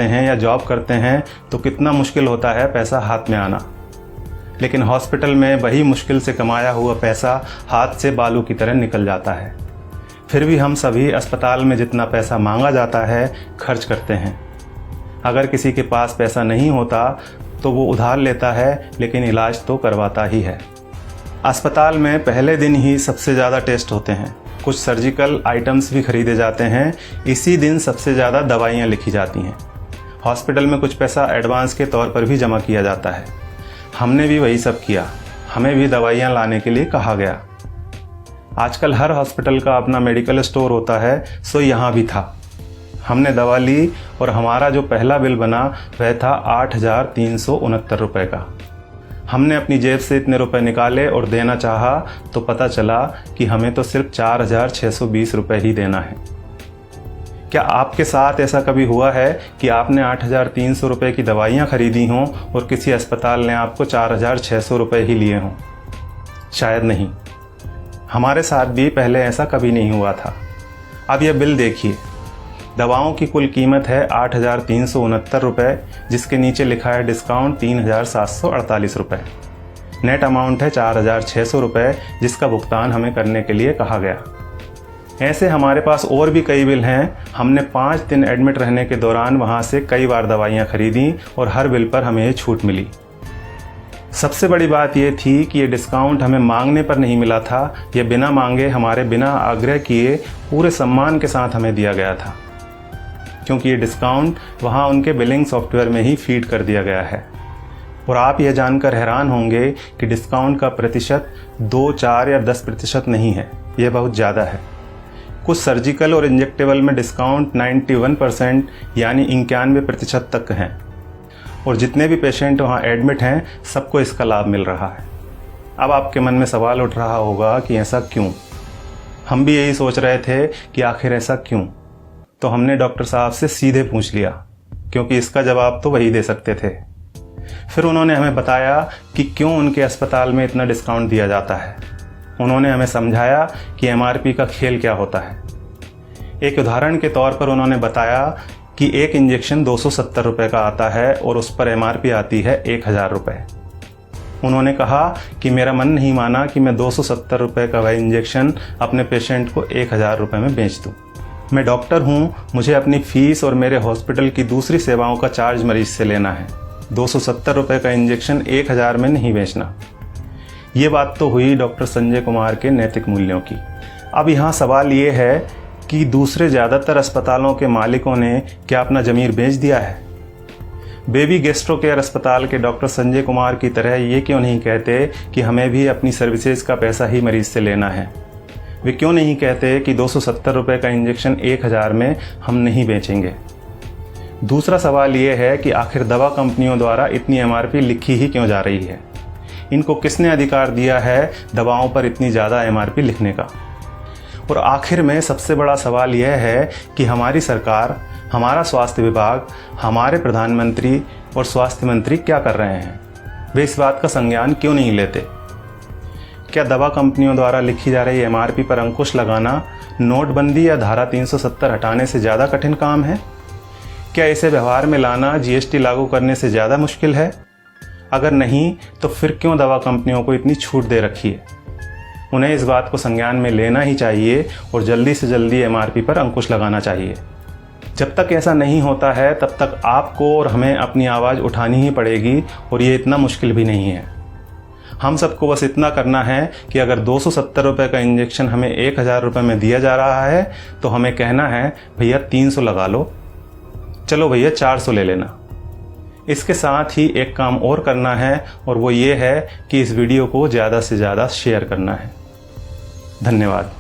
हैं या जॉब करते हैं तो कितना मुश्किल होता है पैसा हाथ में आना, लेकिन हॉस्पिटल में वही मुश्किल से कमाया हुआ पैसा हाथ से बालू की तरह निकल जाता है। फिर भी हम सभी अस्पताल में जितना पैसा मांगा जाता है खर्च करते हैं। अगर किसी के पास पैसा नहीं होता तो वो उधार लेता है, लेकिन इलाज तो करवाता ही है। अस्पताल में पहले दिन ही सबसे ज़्यादा टेस्ट होते हैं, कुछ सर्जिकल आइटम्स भी खरीदे जाते हैं, इसी दिन सबसे ज़्यादा दवाइयाँ लिखी जाती हैं। हॉस्पिटल में कुछ पैसा एडवांस के तौर पर भी जमा किया जाता है। हमने भी वही सब किया, हमें भी दवाइयाँ लाने के लिए कहा गया। आजकल हर हॉस्पिटल का अपना मेडिकल स्टोर होता है, सो यहाँ भी था। हमने दवा ली और हमारा जो पहला बिल बना वह था 8,369 रुपये का। हमने अपनी जेब से इतने रुपए निकाले और देना चाहा तो पता चला कि हमें तो सिर्फ 4,620 रुपये ही देना है। क्या आपके साथ ऐसा कभी हुआ है कि आपने 8,300 रुपये की दवाइयाँ खरीदी हों और किसी अस्पताल ने आपको 4,600 रुपये ही लिए हों? शायद नहीं। हमारे साथ भी पहले ऐसा कभी नहीं हुआ था। अब यह बिल देखिए, दवाओं की कुल कीमत है 8,369 रुपये, जिसके नीचे लिखा है डिस्काउंट 3,748 रुपये। नेट अमाउंट है 4,600 रुपये, जिसका भुगतान हमें करने के लिए कहा गया। ऐसे हमारे पास और भी कई बिल हैं। हमने 5 दिन एडमिट रहने के दौरान वहाँ से कई बार दवाइयाँ खरीदी और हर बिल पर हमें छूट मिली। सबसे बड़ी बात यह थी कि ये डिस्काउंट हमें मांगने पर नहीं मिला था, ये बिना मांगे हमारे बिना आग्रह किए पूरे सम्मान के साथ हमें दिया गया था, क्योंकि ये डिस्काउंट वहाँ उनके बिलिंग सॉफ्टवेयर में ही फीड कर दिया गया है। और आप यह जानकर हैरान होंगे कि डिस्काउंट का प्रतिशत 2, 4 या 10% नहीं है, यह बहुत ज़्यादा है। कुछ सर्जिकल और इंजेक्टेबल में डिस्काउंट 91% यानी 91% तक हैं, और जितने भी पेशेंट वहाँ एडमिट हैं सबको इसका लाभ मिल रहा है। अब आपके मन में सवाल उठ रहा होगा कि ऐसा क्यों? हम भी यही सोच रहे थे कि आखिर ऐसा क्यों। तो हमने डॉक्टर साहब से सीधे पूछ लिया, क्योंकि इसका जवाब तो वही दे सकते थे। फिर उन्होंने हमें बताया कि क्यों उनके अस्पताल में इतना डिस्काउंट दिया जाता है। उन्होंने हमें समझाया कि MRP का खेल क्या होता है। एक उदाहरण के तौर पर उन्होंने बताया कि एक इंजेक्शन 270 रुपये का आता है और उस पर MRP आती है 1,000 रुपये। उन्होंने कहा कि मेरा मन नहीं माना कि मैं 270 रुपये का वह इंजेक्शन अपने पेशेंट को 1,000 रुपये में बेच दूँ। मैं डॉक्टर हूँ, मुझे अपनी फ़ीस और मेरे हॉस्पिटल की दूसरी सेवाओं का चार्ज मरीज से लेना है। 270 रुपये का इंजेक्शन 1,000 में नहीं बेचना। ये बात तो हुई डॉक्टर संजय कुमार के नैतिक मूल्यों की। अब यहाँ सवाल ये है कि दूसरे ज़्यादातर अस्पतालों के मालिकों ने क्या अपना ज़मीर बेच दिया है? बेबी गैस्ट्रो केयर अस्पताल के डॉक्टर संजय कुमार की तरह ये क्यों नहीं कहते कि हमें भी अपनी सर्विसेज का पैसा ही मरीज से लेना है? वे क्यों नहीं कहते कि 270 रुपये का इंजेक्शन 1,000 में हम नहीं बेचेंगे? दूसरा सवाल ये है कि आखिर दवा कंपनियों द्वारा इतनी MRP लिखी ही क्यों जा रही है? इनको किसने अधिकार दिया है दवाओं पर इतनी ज़्यादा MRP लिखने का? और आखिर में सबसे बड़ा सवाल यह है कि हमारी सरकार, हमारा स्वास्थ्य विभाग, हमारे प्रधानमंत्री और स्वास्थ्य मंत्री क्या कर रहे हैं? वे इस बात का संज्ञान क्यों नहीं लेते? क्या दवा कंपनियों द्वारा लिखी जा रही MRP पर अंकुश लगाना नोटबंदी या धारा 370 हटाने से ज़्यादा कठिन काम है? क्या इसे व्यवहार में लाना GST लागू करने से ज़्यादा मुश्किल है? अगर नहीं तो फिर क्यों दवा कंपनियों को इतनी छूट दे रखी है? उन्हें इस बात को संज्ञान में लेना ही चाहिए और जल्दी से जल्दी MRP पर अंकुश लगाना चाहिए। जब तक ऐसा नहीं होता है तब तक आपको और हमें अपनी आवाज़ उठानी ही पड़ेगी, और ये इतना मुश्किल भी नहीं है। हम सबको बस इतना करना है कि अगर 270 रुपये का इंजेक्शन हमें 1,000 रुपये में दिया जा रहा है तो हमें कहना है भैया 300 लगा लो, चलो भैया 400 ले लेना। इसके साथ ही एक काम और करना है, और वो ये है कि इस वीडियो को ज़्यादा से ज़्यादा शेयर करना है। धन्यवाद।